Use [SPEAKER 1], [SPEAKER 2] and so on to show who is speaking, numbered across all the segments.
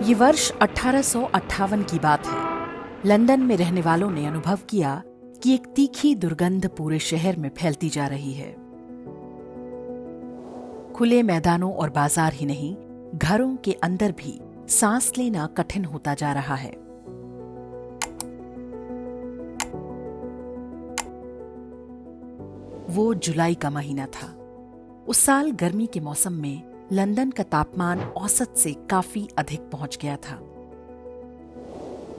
[SPEAKER 1] ये वर्ष 1858 की बात है। लंदन में रहने वालों ने अनुभव किया कि एक तीखी दुर्गंध पूरे शहर में फैलती जा रही है। खुले मैदानों और बाजार ही नहीं, घरों के अंदर भी सांस लेना कठिन होता जा रहा है। वो जुलाई का महीना था। उस साल गर्मी के मौसम में लंदन का तापमान औसत से काफी अधिक पहुंच गया था।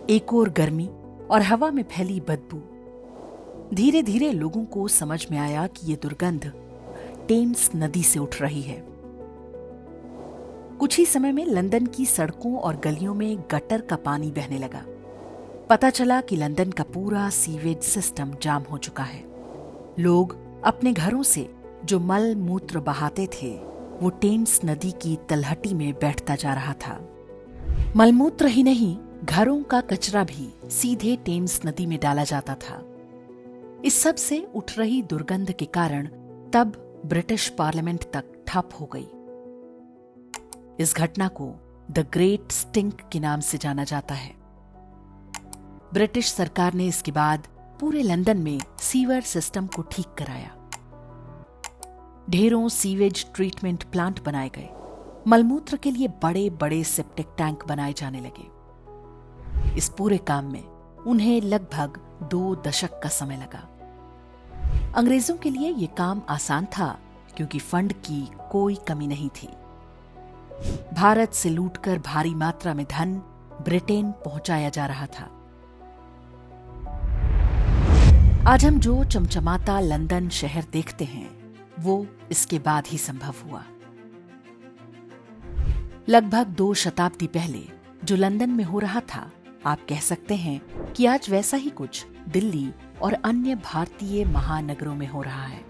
[SPEAKER 1] एक और गर्मी और हवा में फैली बदबू। धीरे धीरे लोगों को समझ में आया कि ये दुर्गंध टेम्स नदी से उठ रही है। कुछ ही समय में लंदन की सड़कों और गलियों में गटर का पानी बहने लगा। पता चला कि लंदन का पूरा सीवेज सिस्टम जाम हो चुका है। लोग अपने घरों से जो मल मूत्र बहाते थे, वो टेम्स नदी की तलहटी में बैठता जा रहा था। मलमूत्र ही नहीं, घरों का कचरा भी सीधे टेम्स नदी में डाला जाता था। इस सब से उठ रही दुर्गंध के कारण तब ब्रिटिश पार्लियामेंट तक ठप हो गई। इस घटना को द ग्रेट स्टिंक के नाम से जाना जाता है। ब्रिटिश सरकार ने इसके बाद पूरे लंदन में सीवर सिस्टम को ठीक कराया। ढेरों सीवेज ट्रीटमेंट प्लांट बनाए गए। मलमूत्र के लिए बड़े बड़े सेप्टिक टैंक बनाए जाने लगे। इस पूरे काम में उन्हें लगभग 2 दशक का समय लगा। अंग्रेजों के लिए यह काम आसान था क्योंकि फंड की कोई कमी नहीं थी। भारत से लूटकर भारी मात्रा में धन ब्रिटेन पहुंचाया जा रहा था। आज हम जो चमचमाता लंदन शहर देखते हैं, वो इसके बाद ही संभव हुआ। लगभग 2 शताब्दी पहले जो लंदन में हो रहा था, आप कह सकते हैं कि आज वैसा ही कुछ दिल्ली और अन्य भारतीय महानगरों में हो रहा है।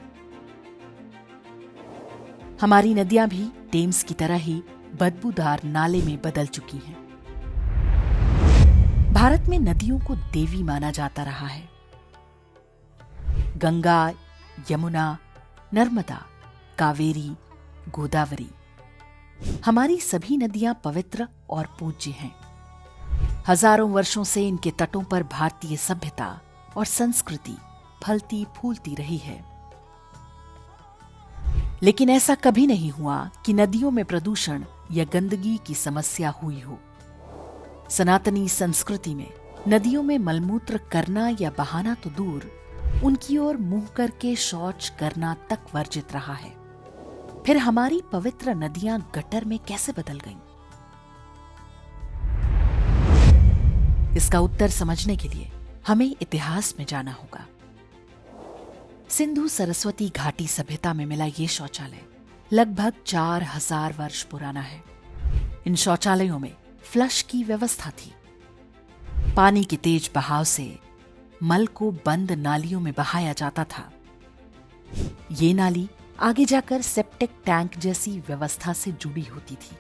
[SPEAKER 1] हमारी नदियां भी टेम्स की तरह ही बदबूदार नाले में बदल चुकी हैं। भारत में नदियों को देवी माना जाता रहा है। गंगा, यमुना, नर्मदा, कावेरी, गोदावरी, हमारी सभी नदियां पवित्र और पूज्य हैं। हजारों वर्षों से इनके तटों पर भारतीय सभ्यता और संस्कृति फलती फूलती रही है। लेकिन ऐसा कभी नहीं हुआ कि नदियों में प्रदूषण या गंदगी की समस्या हुई हो। सनातनी संस्कृति में नदियों में मलमूत्र करना या बहाना तो दूर, उनकी ओर मुंह करके शौच करना तक वर्जित रहा है। फिर हमारी पवित्र नदियां गटर में कैसे बदल गईं? इसका उत्तर समझने के लिए हमें इतिहास में जाना होगा। सिंधु सरस्वती घाटी सभ्यता में मिला ये शौचालय लगभग 4000 वर्ष पुराना है। इन शौचालयों में फ्लश की व्यवस्था थी। पानी के तेज बहाव से मल को बंद नालियों में बहाया जाता था। ये नाली आगे जाकर सेप्टिक टैंक जैसी व्यवस्था से जुड़ी होती थी।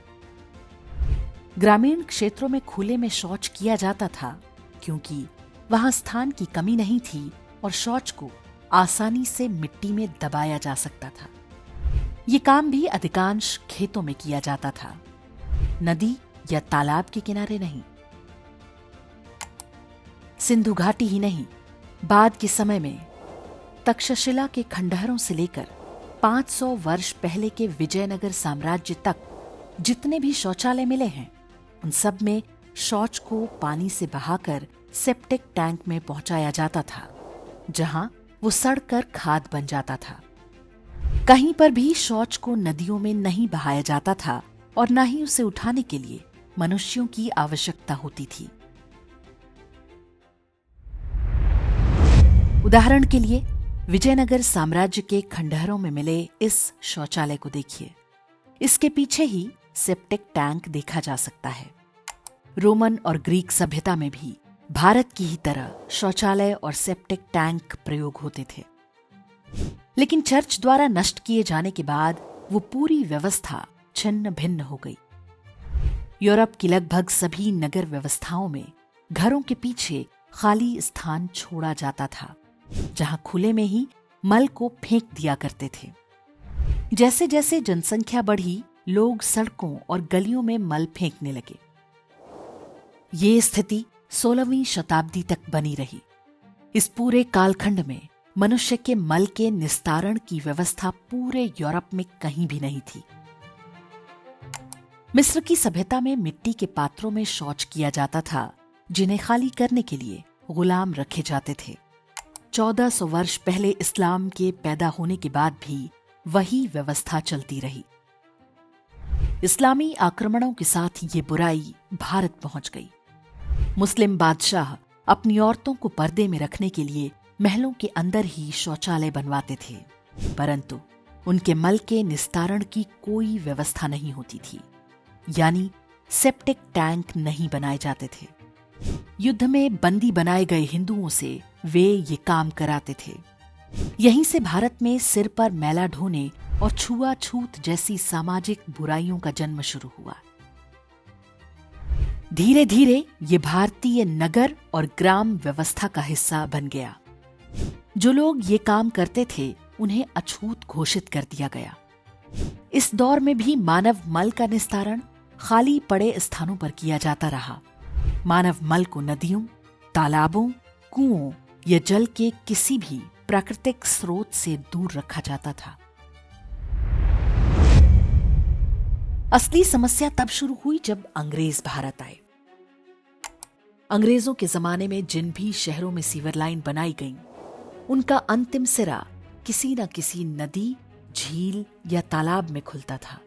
[SPEAKER 1] ग्रामीण क्षेत्रों में खुले में शौच किया जाता था क्योंकि वहां स्थान की कमी नहीं थी और शौच को आसानी से मिट्टी में दबाया जा सकता था। ये काम भी अधिकांश खेतों में किया जाता था, नदी या तालाब के किनारे नहीं। सिंधु घाटी ही नहीं, बाद के समय में तक्षशिला के खंडहरों से लेकर 500 वर्ष पहले के विजयनगर साम्राज्य तक जितने भी शौचालय मिले हैं, उन सब में शौच को पानी से बहाकर सेप्टिक टैंक में पहुंचाया जाता था, जहां वो सड़कर खाद बन जाता था। कहीं पर भी शौच को नदियों में नहीं बहाया जाता था और न ही उसे उठाने के लिए मनुष्यों की आवश्यकता होती थी। उदाहरण के लिए विजयनगर साम्राज्य के खंडहरों में मिले इस शौचालय को देखिए। इसके पीछे ही सेप्टिक टैंक देखा जा सकता है। रोमन और ग्रीक सभ्यता में भी भारत की ही तरह शौचालय और सेप्टिक टैंक प्रयोग होते थे। लेकिन चर्च द्वारा नष्ट किए जाने के बाद वो पूरी व्यवस्था छिन्न भिन्न हो गई। यूरोप की लगभग सभी नगर व्यवस्थाओं में घरों के पीछे खाली स्थान छोड़ा जाता था, जहां खुले में ही मल को फेंक दिया करते थे। जैसे जैसे जनसंख्या बढ़ी, लोग सड़कों और गलियों में मल फेंकने लगे। ये स्थिति 16वीं शताब्दी तक बनी रही। इस पूरे कालखंड में मनुष्य के मल के निस्तारण की व्यवस्था पूरे यूरोप में कहीं भी नहीं थी। मिस्र की सभ्यता में मिट्टी के पात्रों में शौच किया जाता था, जिन्हें खाली करने के लिए गुलाम रखे जाते थे। 1400 वर्ष पहले इस्लाम के पैदा होने के बाद भी वही व्यवस्था चलती रही। इस्लामी आक्रमणों के साथ ये बुराई भारत पहुंच गई। मुस्लिम बादशाह अपनी औरतों को पर्दे में रखने के लिए महलों के अंदर ही शौचालय बनवाते थे, परंतु उनके मल के निस्तारण की कोई व्यवस्था नहीं होती थी, यानी सेप्टिक टैंक नहीं बनाए जाते थे। युद्ध में बंदी बनाए गए हिंदुओं से वे ये काम कराते थे। यहीं से भारत में सिर पर मैला ढोने और छुआछूत जैसी सामाजिक बुराइयों का जन्म शुरू हुआ। धीरे धीरे ये भारतीय नगर और ग्राम व्यवस्था का हिस्सा बन गया। जो लोग ये काम करते थे उन्हें अछूत घोषित कर दिया गया। इस दौर में भी मानव मल का निस्तारण खाली पड़े स्थानों पर किया जाता रहा। मानव मल को नदियों, तालाबों, कुओं या जल के किसी भी प्राकृतिक स्रोत से दूर रखा जाता था। असली समस्या तब शुरू हुई जब अंग्रेज भारत आए। अंग्रेजों के जमाने में जिन भी शहरों में सीवर लाइन बनाई गईं, उनका अंतिम सिरा किसी न किसी नदी, झील या तालाब में खुलता था।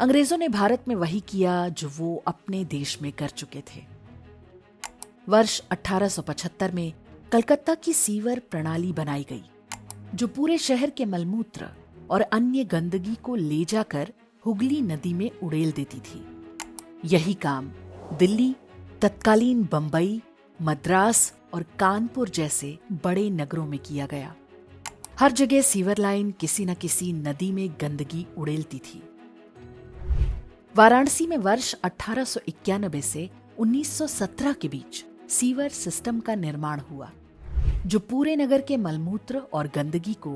[SPEAKER 1] अंग्रेजों ने भारत में वही किया जो वो अपने देश में कर चुके थे। वर्ष 1875 में कलकत्ता की सीवर प्रणाली बनाई गई, जो पूरे शहर के मलमूत्र और अन्य गंदगी को ले जाकर हुगली नदी में उड़ेल देती थी। यही काम दिल्ली, तत्कालीन बंबई, मद्रास और कानपुर जैसे बड़े नगरों में किया गया। हर जगह सीवर लाइन किसी न किसी नदी में गंदगी उड़ेलती थी। वाराणसी में वर्ष 1891 से 1917 के बीच सीवर सिस्टम का निर्माण हुआ, जो पूरे नगर के मलमूत्र और गंदगी को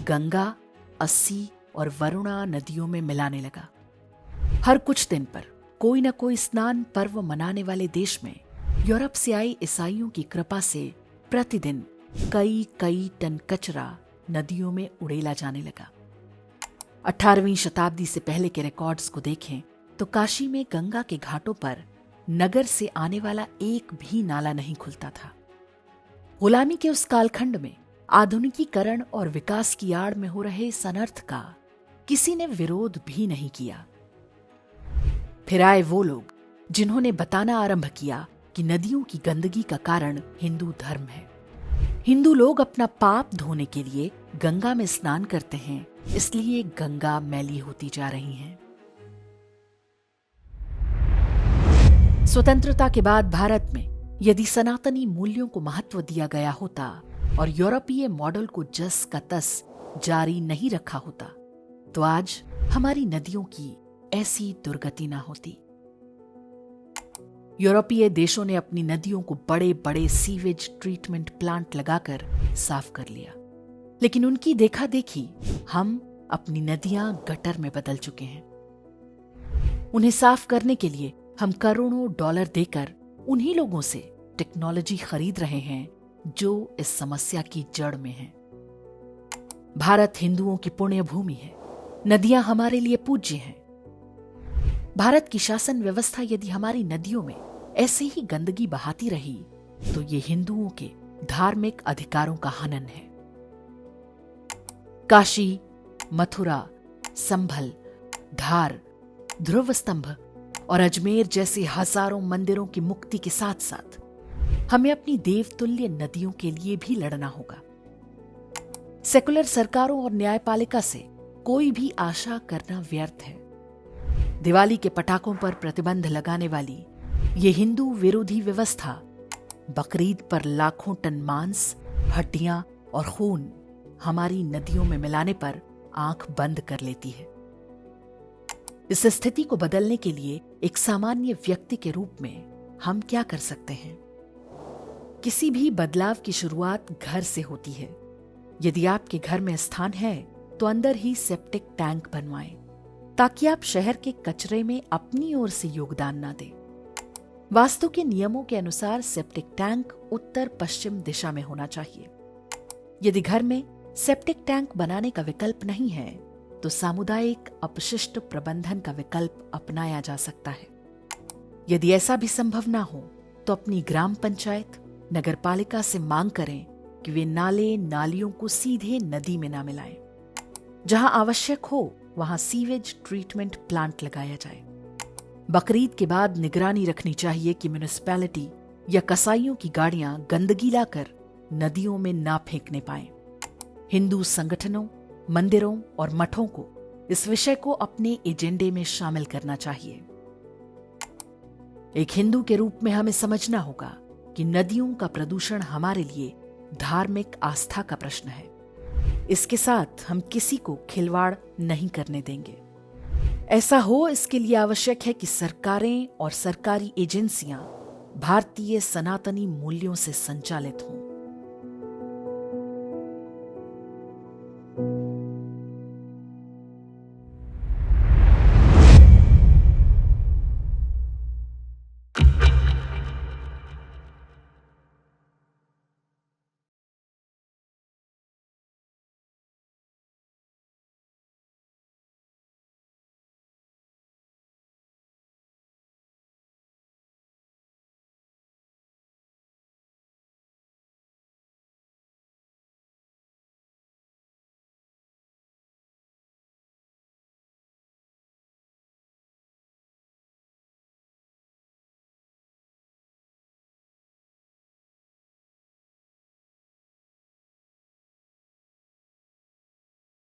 [SPEAKER 1] गंगा, अस्सी और वरुणा नदियों में मिलाने लगा। हर कुछ दिन पर कोई न कोई स्नान पर्व मनाने वाले देश में यूरोप से आई ईसाइयों की कृपा से प्रतिदिन कई कई टन कचरा नदियों में उड़ेला जाने लगा। 18वीं शताब्दी से पहले के रिकॉर्ड्स को देखें तो काशी में गंगा के घाटों पर नगर से आने वाला एक भी नाला नहीं खुलता था। गुलामी के उस कालखंड में आधुनिकीकरण और विकास की आड़ में हो रहे इस अनर्थ का किसी ने विरोध भी नहीं किया। फिर आए वो लोग जिन्होंने बताना आरंभ किया कि नदियों की गंदगी का कारण हिंदू धर्म है। हिंदू लोग अपना पाप धोने के लिए गंगा में स्नान करते हैं, इसलिए गंगा मैली होती जा रही है। स्वतंत्रता के बाद भारत में यदि सनातनी मूल्यों को महत्व दिया गया होता और यूरोपीय मॉडल को जस का तस जारी नहीं रखा होता, तो आज हमारी नदियों की ऐसी दुर्गति ना होती। यूरोपीय देशों ने अपनी नदियों को बड़े बड़े सीवेज ट्रीटमेंट प्लांट लगाकर साफ कर लिया, लेकिन उनकी देखा देखी हम अपनी नदियां गटर में बदल चुके हैं। उन्हें साफ करने के लिए हम करोड़ों डॉलर देकर उन्हीं लोगों से टेक्नोलॉजी खरीद रहे हैं जो इस समस्या की जड़ में है। भारत हिंदुओं की पुण्य भूमि है, नदियां हमारे लिए पूज्य हैं। भारत की शासन व्यवस्था यदि हमारी नदियों में ऐसे ही गंदगी बहाती रही तो ये हिंदुओं के धार्मिक अधिकारों का हनन है। काशी, मथुरा, संभल, धार, ध्रुव स्तंभ और अजमेर जैसे हजारों मंदिरों की मुक्ति के साथ साथ हमें अपनी देवतुल्य नदियों के लिए भी लड़ना होगा। सेकुलर सरकारों और न्यायपालिका से कोई भी आशा करना व्यर्थ है। दिवाली के पटाखों पर प्रतिबंध लगाने वाली ये हिंदू विरोधी व्यवस्था बकरीद पर लाखों टन मांस, हड्डियां और खून हमारी नदियों में मिलाने पर आंख बंद कर लेती है। इस स्थिति को बदलने के लिए एक सामान्य व्यक्ति के रूप में हम क्या कर सकते हैं? किसी भी बदलाव की शुरुआत घर से होती है। यदि आपके घर में स्थान है तो अंदर ही सेप्टिक टैंक बनवाएं, ताकि आप शहर के कचरे में अपनी ओर से योगदान ना दें। वास्तु के नियमों के अनुसार सेप्टिक टैंक उत्तर पश्चिम दिशा में होना चाहिए। यदि घर में सेप्टिक टैंक बनाने का विकल्प नहीं है तो सामुदायिक अपशिष्ट प्रबंधन का विकल्प अपनाया जा सकता है। यदि ऐसा भी संभव ना हो तो अपनी ग्राम पंचायत, नगरपालिका से मांग करें कि वे नाले नालियों को सीधे नदी में ना मिलाएं। जहां आवश्यक हो वहां सीवेज ट्रीटमेंट प्लांट लगाया जाए। बकरीद के बाद निगरानी रखनी चाहिए कि म्युनिसिपैलिटी या कसाईयों की गाड़ियां गंदगी लाकर नदियों में ना फेंकने पाएं। हिंदू संगठनों, मंदिरों और मठों को इस विषय को अपने एजेंडे में शामिल करना चाहिए। एक हिंदू के रूप में हमें समझना होगा कि नदियों का प्रदूषण हमारे लिए धार्मिक आस्था का प्रश्न है। इसके साथ हम किसी को खिलवाड़ नहीं करने देंगे। ऐसा हो इसके लिए आवश्यक है कि सरकारें और सरकारी एजेंसियां भारतीय सनातनी मूल्यों से संचालित हों।